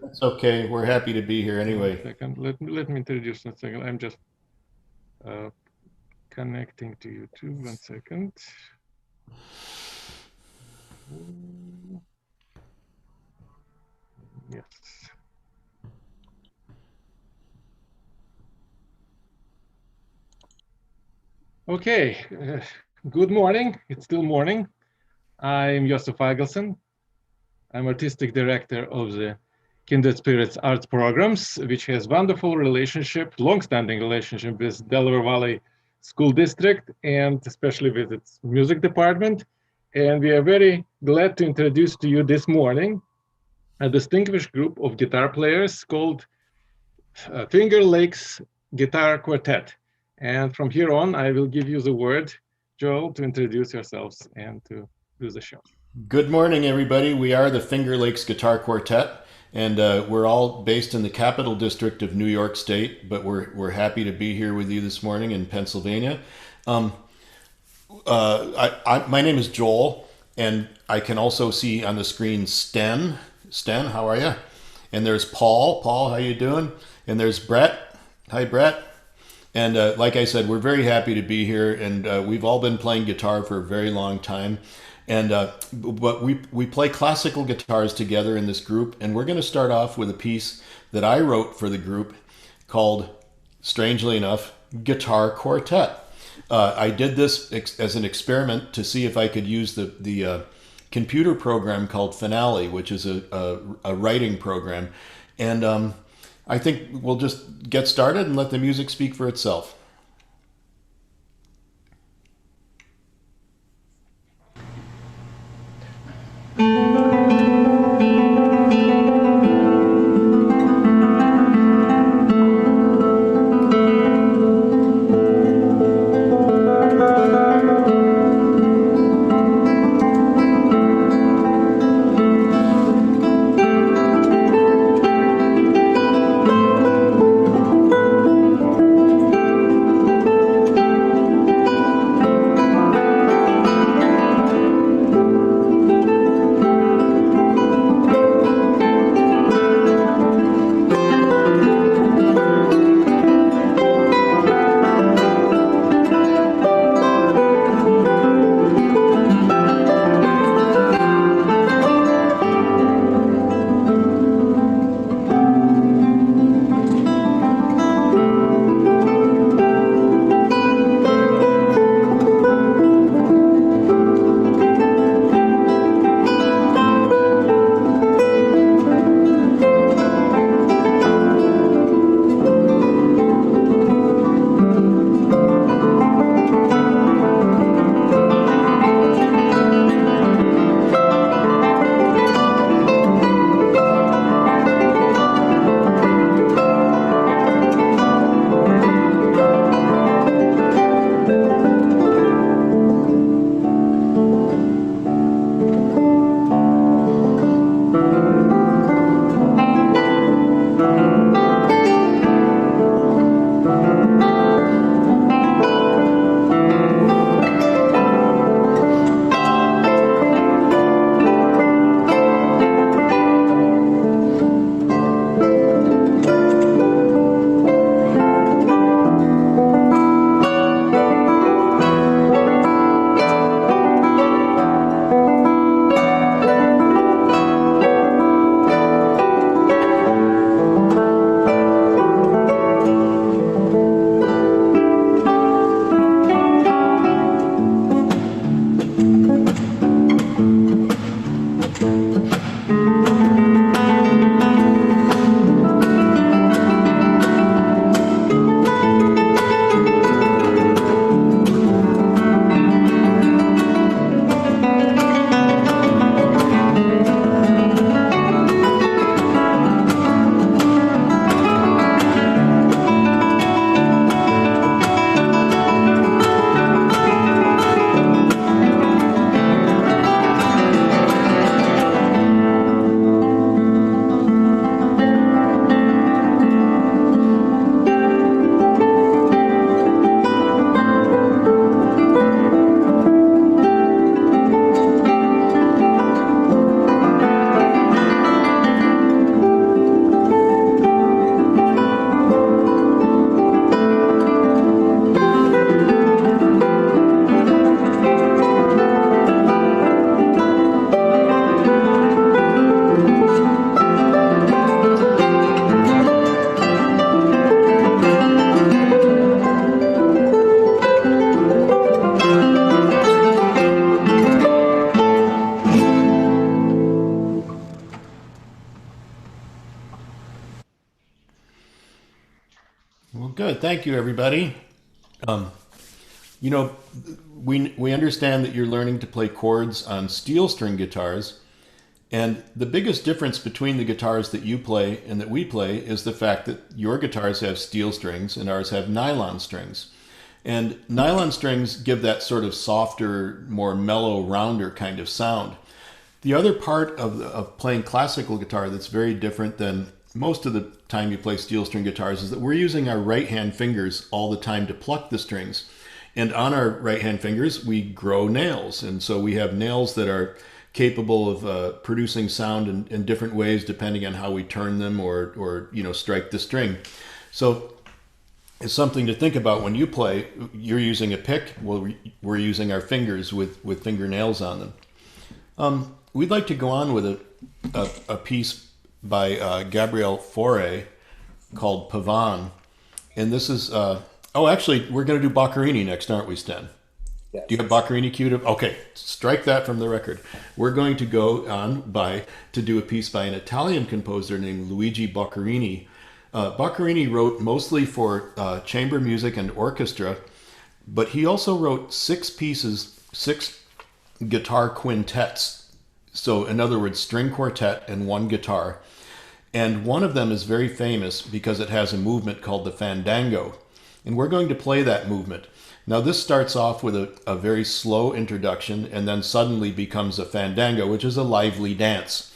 It's okay. We're happy to be here One anyway. second. Let me introduce one second. I'm just uh, connecting to YouTube. One second. Yes. Okay. Good morning. It's still morning. I'm Josef Igelson. I'm artistic director of the Kindred Spirits Arts Programs, which has wonderful relationship, long-standing relationship with Delaware Valley School District and especially with its music department. And we are very glad to introduce to you this morning a distinguished group of guitar players called Finger Lakes Guitar Quartet. And from here on, I will give you the word, Joel, to introduce yourselves and to do the show. Good morning, everybody. We are the Finger Lakes Guitar Quartet, and we're all based in the Capital District of New York State, but we're happy to be here with you this morning in Pennsylvania. Um, my name is Joel, and I can also see on the screen Sten. Sten, how are you? And there's Paul. Paul, how you doing? And there's Brett. Hi, Brett. And like I said, we're very happy to be here, and we've all been playing guitar for a very long time. And but we play classical guitars together in this group, and we're going to start off with a piece that I wrote for the group called, strangely enough, Guitar Quartet. I did this as an experiment to see if I could use the computer program called Finale, which is a writing program, and I think we'll just get started and let the music speak for itself. Well, good. Thank you, everybody. Um, you know, we understand that you're learning to play chords on steel string guitars, and the biggest difference between the guitars that you play and that we play is the fact that your guitars have steel strings and ours have nylon strings. And nylon strings give that sort of softer, more mellow, rounder kind of sound. The other part of playing classical guitar that's very different than most of the time you play steel string guitars is that we're using our right hand fingers all the time to pluck the strings. And on our right hand fingers, we grow nails. And so we have nails that are capable of producing sound in different ways depending on how we turn them or strike the string. So it's something to think about when you play. You're using a pick. Well, we're using our fingers with fingernails on them. We'd like to go on with a piece by Gabriel Fauré called Pavan. And this is, actually, we're going to do Boccherini next, aren't we, Sten? Yes. Do you have Boccherini queued up? Okay, strike that from the record. We're going to go on to do a piece by an Italian composer named Luigi Boccherini. Boccherini wrote mostly for chamber music and orchestra, but he also wrote 6 guitar quintets. So, in other words, string quartet and 1 guitar. And one of them is very famous because it has a movement called the fandango. And we're going to play that movement. Now, this starts off with a very slow introduction and then suddenly becomes a fandango, which is a lively dance.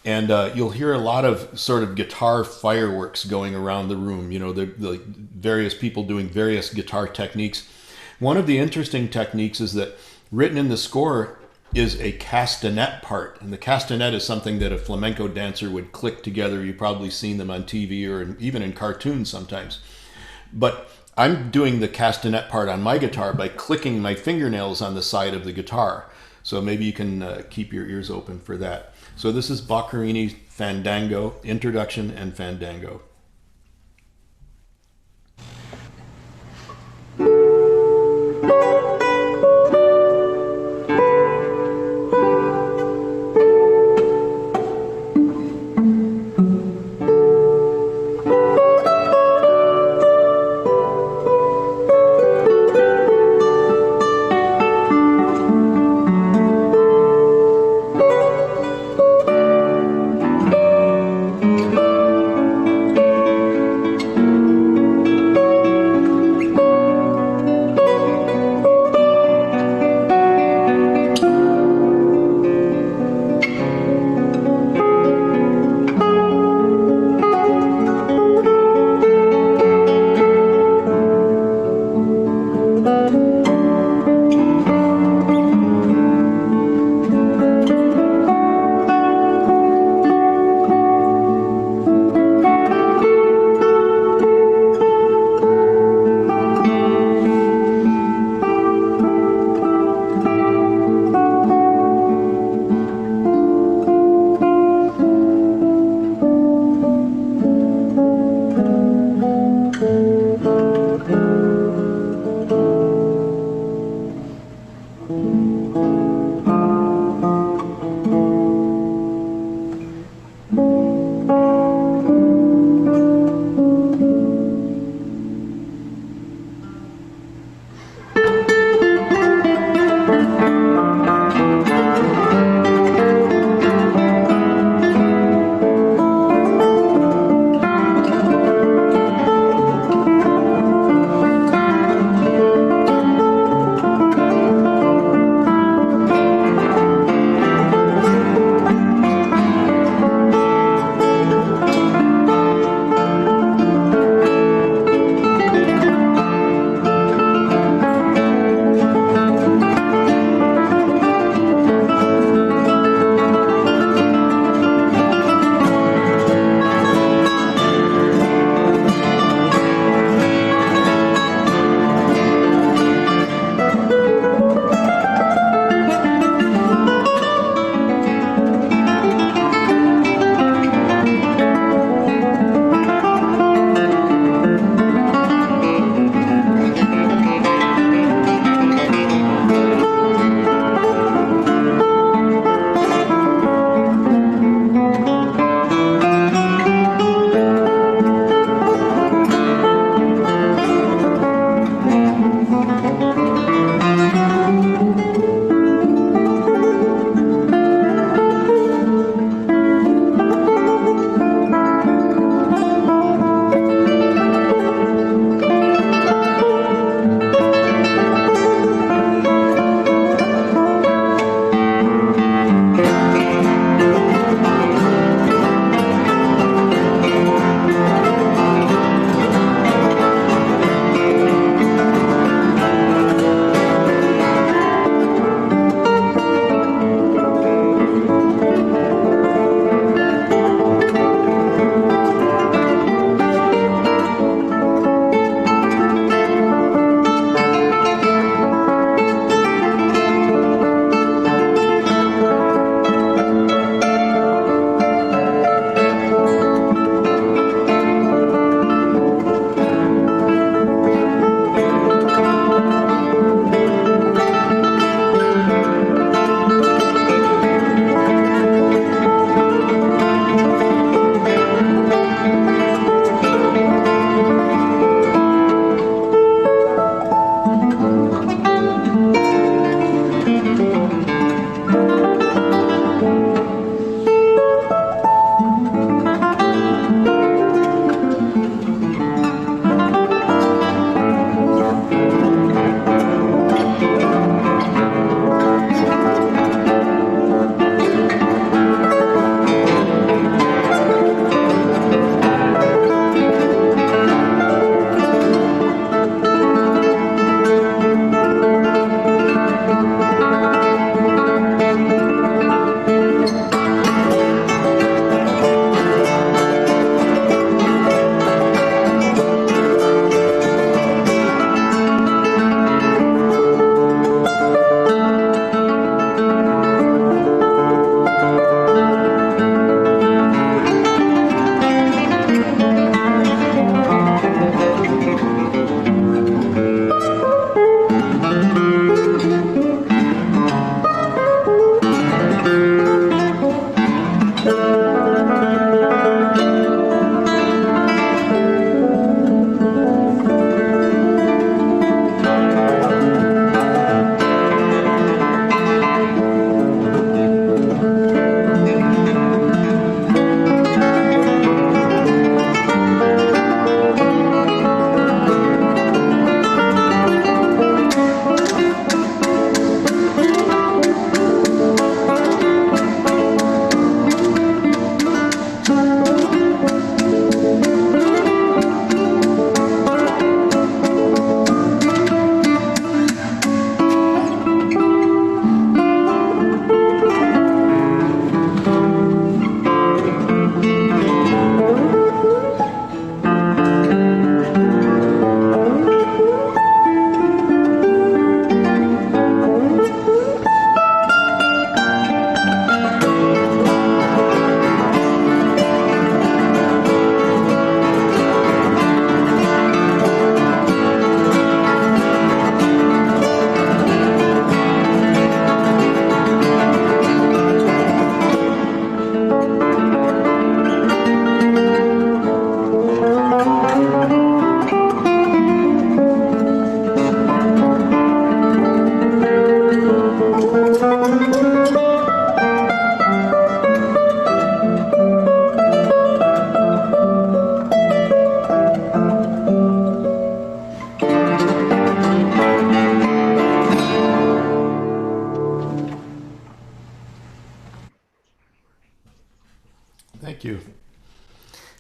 And you'll hear a lot of sort of guitar fireworks going around the room, the various people doing various guitar techniques. One of the interesting techniques is that written in the score is a castanet part. And the castanet is something that a flamenco dancer would click together. You've probably seen them on TV or even in cartoons sometimes. But I'm doing the castanet part on my guitar by clicking my fingernails on the side of the guitar. So maybe you can keep your ears open for that. So this is Boccherini's Fandango, Introduction and Fandango.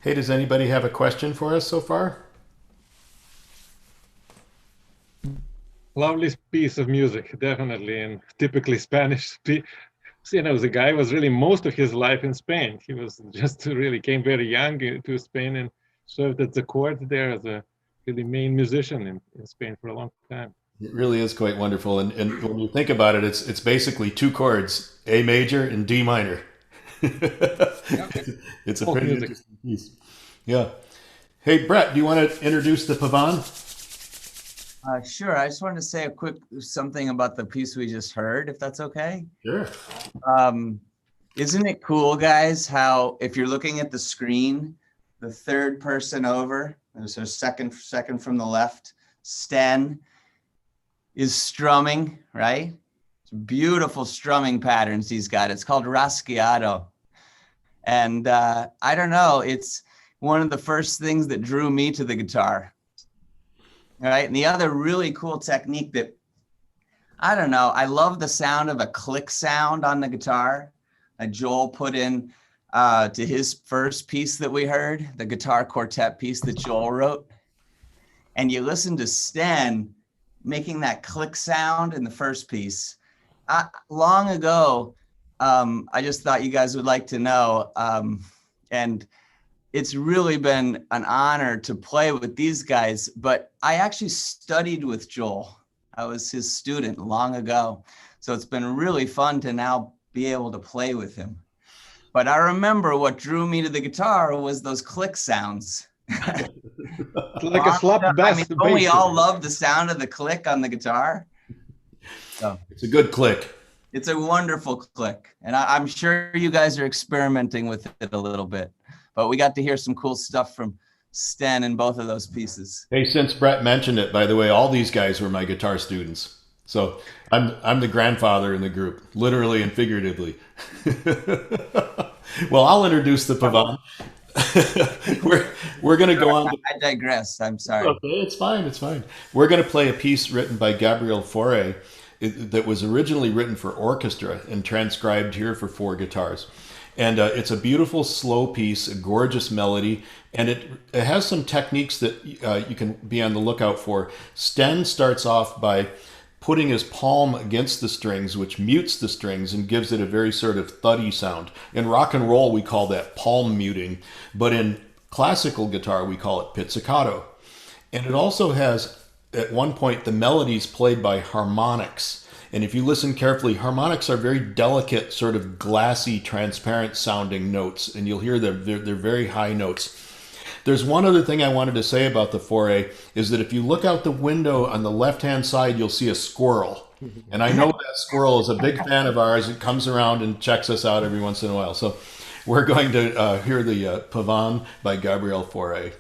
Hey, does anybody have a question for us so far? Lovely piece of music, definitely, and typically Spanish. The guy was really most of his life in Spain. He was just really came very young to Spain and served at the court there as a really main musician in Spain for a long time. It really is quite wonderful, and when you think about it, it's basically two chords, A major and D minor. Yeah, It's a folk pretty music. interesting piece. Yeah. Hey, Brett, do you want to introduce the pavan? Sure. I just wanted to say a quick something about the piece we just heard, if that's okay. Sure. Um, isn't it cool, guys, how if you're looking at the screen, the third person over, so second from the left, Sten is strumming, right? It's beautiful strumming patterns he's got. It's called rasgueado. And I don't know, it's one of the first things that drew me to the guitar. All right. And the other really cool technique that, I don't know, I love the sound of a click sound on the guitar that Joel put in to his first piece that we heard, the guitar quartet piece that Joel wrote. And you listen to Sten making that click sound in the first piece. Long ago, I just thought you guys would like to know. And it's really been an honor to play with these guys, but I actually studied with Joel. I was his student long ago. So it's been really fun to now be able to play with him. But I remember what drew me to the guitar was those click sounds. Like a slap bass. I mean, don't we all love the sound of the click on the guitar? So It's a good click. it's a wonderful click. And I'm sure you guys are experimenting with it a little bit. But we got to hear some cool stuff from Sten in both of those pieces. Hey, since Brett mentioned it, by the way, all these guys were my guitar students. So I'm the grandfather in the group, literally and figuratively. Well, I'll introduce the pavan. we're going to go on. I digress. I'm sorry. Okay, it's fine. It's fine. We're going to play a piece written by Gabriel Fauré that was originally written for orchestra and transcribed here for four guitars. And it's a beautiful, slow piece, a gorgeous melody, and it has some techniques that you can be on the lookout for. Sten starts off by putting his palm against the strings, which mutes the strings and gives it a very sort of thuddy sound. In rock and roll, we call that palm muting, but in classical guitar, we call it pizzicato. And it also has, at one point, the melodies played by harmonics. And if you listen carefully, harmonics are very delicate, sort of glassy, transparent sounding notes, and you'll hear they're very high notes. There's one other thing I wanted to say about the Fauré is that if you look out the window on the left-hand side, you'll see a squirrel. And I know that squirrel is a big fan of ours. It comes around and checks us out every once in a while. So we're going to hear the Pavan by Gabriel Fauré.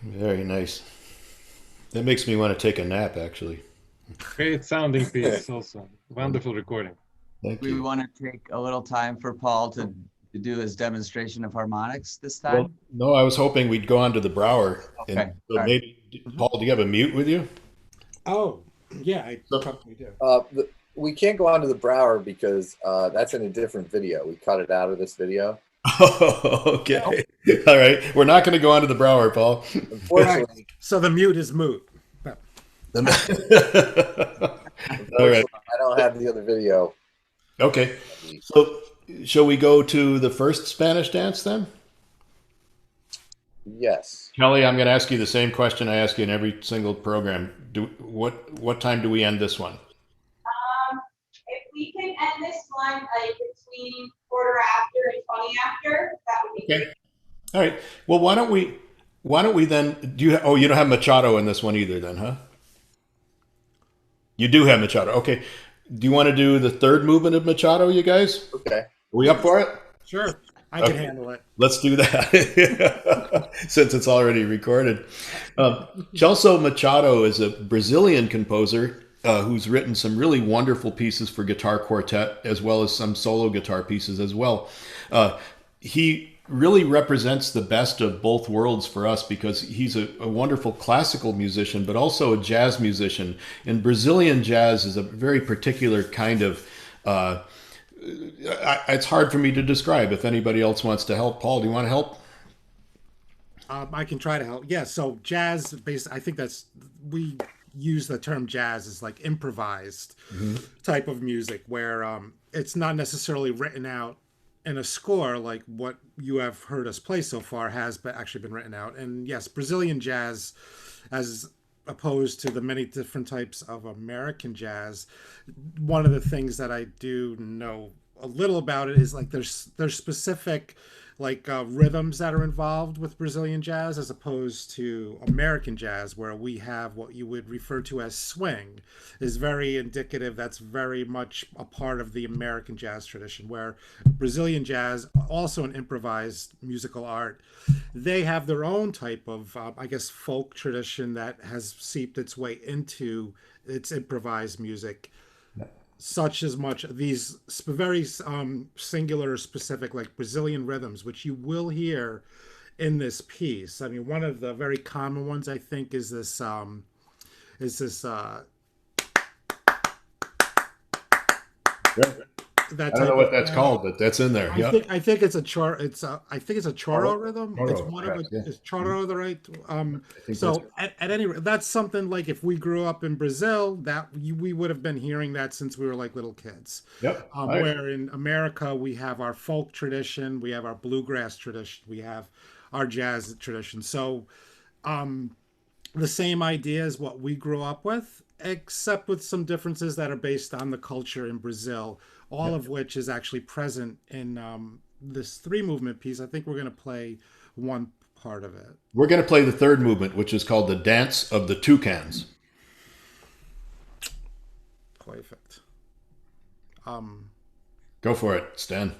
Very nice. That makes me want to take a nap, actually. Great sounding piece also. Wonderful recording. Thank We you. want to take a little time for Paul to do his demonstration of harmonics this time. Well, no, I was hoping we'd go on to the Brouwer. Okay, And so all right. maybe, Paul, do you have a mute with you? Oh, yeah, I So- probably do. We can't go on to the Brouwer because that's in a different video. We cut it out of this video. Oh, okay. All right. We're not going to go on to the Brouwer, Paul. Unfortunately, So the mute is moot. All unfortunately, right. I don't have the other video. Okay. So, shall we go to the first Spanish dance then? Yes. Kelly, I'm going to ask you the same question I ask you in every single program. What time do we end this one? If we can end this one like between quarter after and 20 after, that would be Okay. great. All right. Well, why don't we then you don't have Machado in this one either then, huh? You do have Machado. Okay. Do you want to do the third movement of Machado, you guys? Okay. Are we up for it? Sure, I can Okay. handle it. Let's do that since it's already recorded. Celso Machado is a Brazilian composer who's written some really wonderful pieces for guitar quartet as well as some solo guitar pieces as well. He really represents the best of both worlds for us because he's a wonderful classical musician, but also a jazz musician. And Brazilian jazz is a very particular kind of it's hard for me to describe. If anybody else wants to help, Paul, do you want to help? I can try to help. Yeah, so jazz, I think we use the term jazz as like improvised type of music where it's not necessarily written out in a score like what you have heard us play so far has actually been written out. And yes, Brazilian jazz, as opposed to the many different types of American jazz, one of the things that I do know a little about it is like there's specific like rhythms that are involved with Brazilian jazz as opposed to American jazz, where we have what you would refer to as swing, is very indicative. That's very much a part of the American jazz tradition, where Brazilian jazz, also an improvised musical art, they have their own type of, I guess, folk tradition that has seeped its way into its improvised music. such as much these very singular, specific, like Brazilian rhythms, which you will hear in this piece. I mean, one of the very common ones I think is this that I don't know what that's called, but that's in there. Yeah. I think it's a choro rhythm. Choro, It's one perhaps, of it. yeah. Is choro the right? think So at any rate, that's something like if we grew up in Brazil, we would have been hearing that since we were like little kids. Yep. All right. Where in America we have our folk tradition, we have our bluegrass tradition, we have our jazz tradition. So the same idea as what we grew up with, except with some differences that are based on the culture in Brazil, all of which is actually present in this 3-movement piece. I think we're going to play one part of it. We're going to play the third movement, which is called the Dance of the Toucans. Perfect. Go for it, Stan.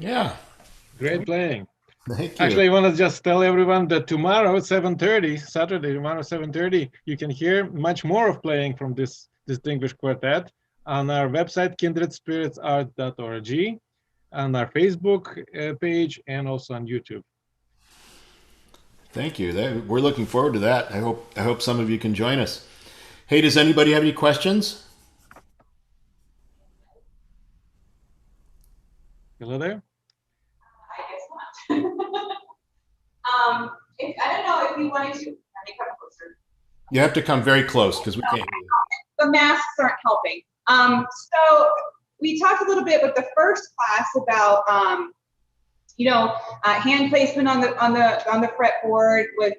Yeah. Great playing. Thank you. Actually, I want to just tell everyone that tomorrow, 7:30, Saturday, tomorrow, 7:30, you can hear much more of playing from this distinguished quartet on our website, kindredspiritsart.org, on our Facebook page, and also on YouTube. Thank you. We're looking forward to that. I hope some of you can join us. Hey, does anybody have any questions? Hello there. I guess not. I don't know if you wanted to, let me come closer. You have to come very close because we can't hear you. The masks aren't helping. So we talked a little bit with the first class about, hand placement on the fretboard with,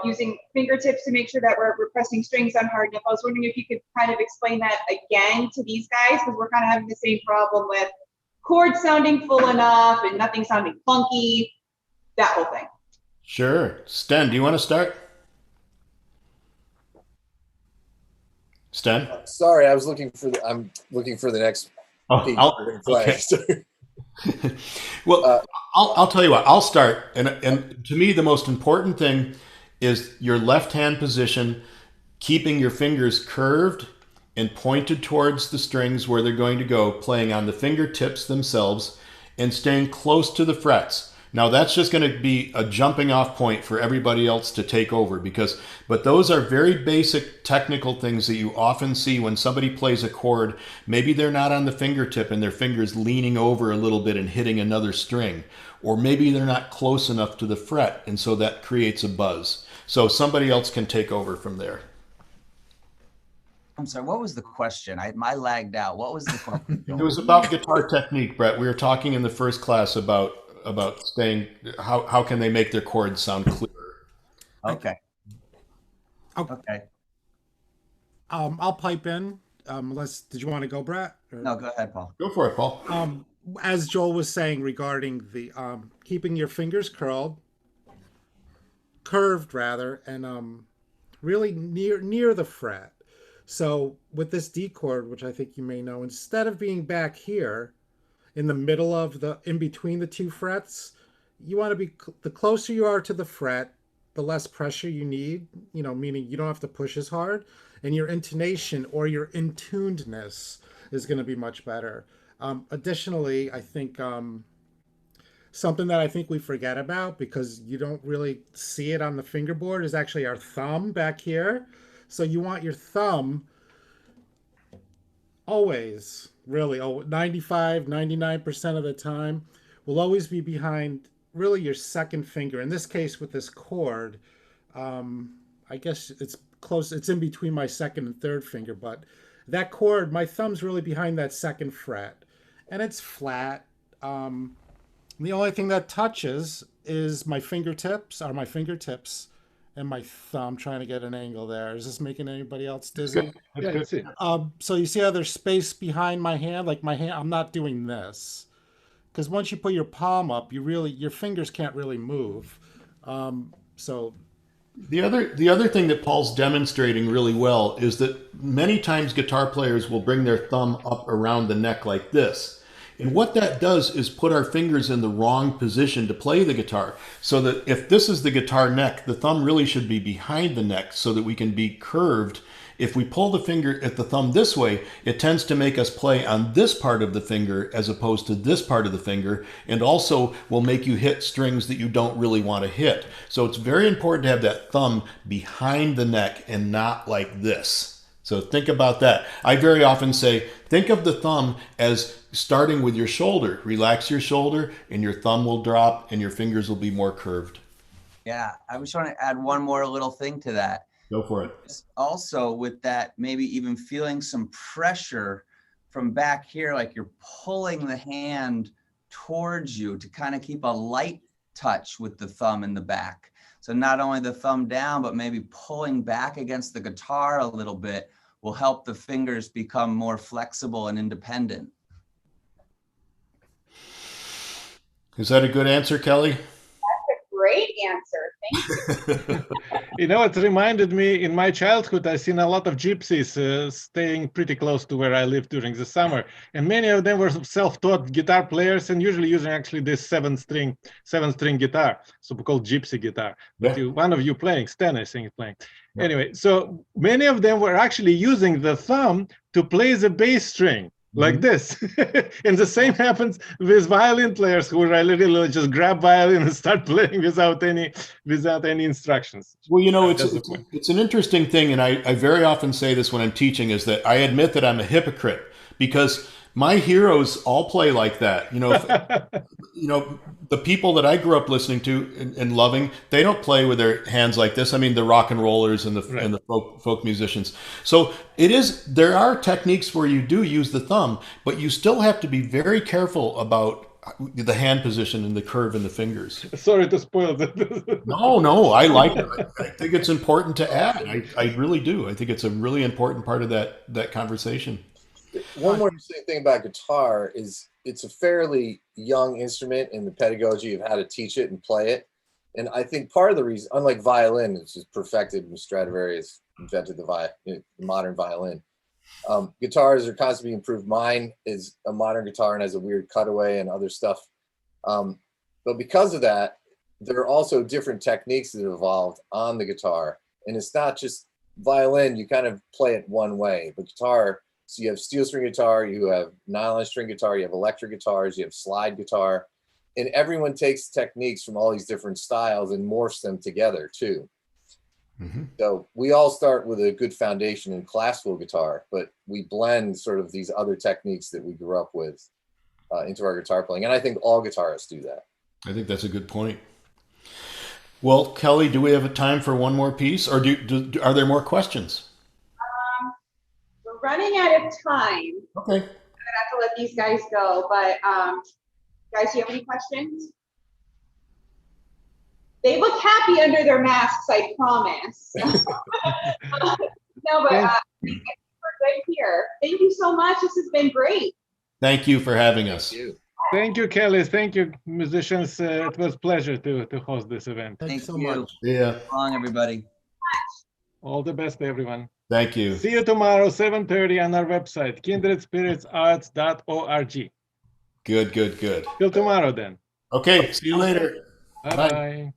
using fingertips to make sure that we're pressing strings on hard enough. I was wondering if you could kind of explain that again to these guys, because we're kind of having the same problem with chords sounding full enough and nothing sounding funky, that whole thing. Sure. Sten, do you want to start? Sten? Sorry, I'm looking for the next piece we're gonna play. Okay. Well, I'll tell you what. I'll start, and to me, the most important thing is your left hand position, keeping your fingers curved and pointed towards the strings where they're going to go, playing on the fingertips themselves, and staying close to the frets. Now that's just going to be a jumping off point for everybody else to take over but those are very basic technical things that you often see when somebody plays a chord. Maybe they're not on the fingertip and their fingers leaning over a little bit and hitting another string, or maybe they're not close enough to the fret, and so that creates a buzz. So somebody else can take over from there. I'm sorry, what was the question? I lagged out. What was the question? It was about guitar technique, Brett. We were talking in the first class about staying, how can they make their chords sound clearer. Okay. Okay. I'll pipe in. Did you want to go, Brett? Or? No, go ahead, Paul. Go for it, Paul. As Joel was saying regarding the keeping your fingers curved rather, and really near the fret. So with this D chord, which I think you may know, instead of being back here in the middle of in between the two frets, you want to be, the closer you are to the fret, the less pressure you need, meaning you don't have to push as hard, and your intonation or your in-tunedness is going to be much better. Additionally, I think something that I think we forget about, because you don't really see it on the fingerboard, is actually our thumb back here. So you want your thumb always, really, 95, 99% of the time, will always be behind really your second finger. In this case, with this chord, I guess it's close, it's in between my second and third finger, but that chord, my thumb's really behind that second fret, and it's flat. The only thing that touches is my fingertips, and my thumb. Trying to get an angle there. Is this making anybody else dizzy? Yeah, that's it. So you see how there's space behind my hand? Like my hand, I'm not doing this. Because once you put your palm up, your fingers can't really move. So the other thing that Paul's demonstrating really well is that many times guitar players will bring their thumb up around the neck like this. And what that does is put our fingers in the wrong position to play the guitar. So that if this is the guitar neck, the thumb really should be behind the neck so that we can be curved. If we pull the finger at the thumb this way, it tends to make us play on this part of the finger as opposed to this part of the finger, and also will make you hit strings that you don't really want to hit. So it's very important to have that thumb behind the neck and not like this. So think about that. I very often say, think of the thumb as starting with your shoulder. Relax your shoulder and your thumb will drop and your fingers will be more curved. Yeah, I was trying to add one more little thing to that. Go for it. Also with that, maybe even feeling some pressure from back here, like you're pulling the hand towards you to kind of keep a light touch with the thumb in the back. So not only the thumb down, but maybe pulling back against the guitar a little bit will help the fingers become more flexible and independent. Is that a good answer, Kelly? That's a great answer. Thank you. You know, it reminded me, in my childhood, I've seen a lot of gypsies staying pretty close to where I lived during the summer. And many of them were self-taught guitar players and usually using actually this seven-string guitar, so-called gypsy guitar. But Yeah. one of you playing, Stan, I think, playing. Yeah. Anyway, so many of them were actually using the thumb to play the bass string. Like this. And the same happens with violin players who literally just grab violin and start playing without any instructions. Well, you know, it's an interesting thing, and I very often say this when I'm teaching, is that I admit that I'm a hypocrite because my heroes all play like that. You know, the people that I grew up listening to and loving, they don't play with their hands like this. I mean, the rock and rollers and the folk musicians. So there are techniques where you do use the thumb, but you still have to be very careful about the hand position and the curve in the fingers. Sorry to spoil that. No, I like it. I think it's important to add. I really do. I think it's a really important part of that conversation. One more interesting thing about guitar is it's a fairly young instrument in the pedagogy of how to teach it and play it. And I think part of the reason, unlike violin, which is perfected when Stradivarius invented the modern violin, guitars are constantly improved. Mine is a modern guitar and has a weird cutaway and other stuff. But because of that, there are also different techniques that have evolved on the guitar. And it's not just violin, you kind of play it one way. But guitar, so you have steel string guitar, you have nylon string guitar, you have electric guitars, you have slide guitar, and everyone takes techniques from all these different styles and morphs them together too. So we all start with a good foundation in classical guitar, but we blend sort of these other techniques that we grew up with into our guitar playing. And I think all guitarists do that. I think that's a good point. Well, Kelly, do we have a time for one more piece, or are there more questions? We're running out of time. Okay. I'm gonna have to let these guys go, but guys, do you have any questions? They look happy under their masks, I promise. No, but we're good here. Thank you so much. This has been great. Thank you for having us. Thank you, Kelly. Thank you, musicians. It was a pleasure to host this event. Thanks so much. Yeah. So long, everybody. All the best, everyone. Thank you. See you tomorrow, 7:30 on our website, kindredspiritsarts.org. Good. Till tomorrow, then. Okay. See you later. Bye-bye.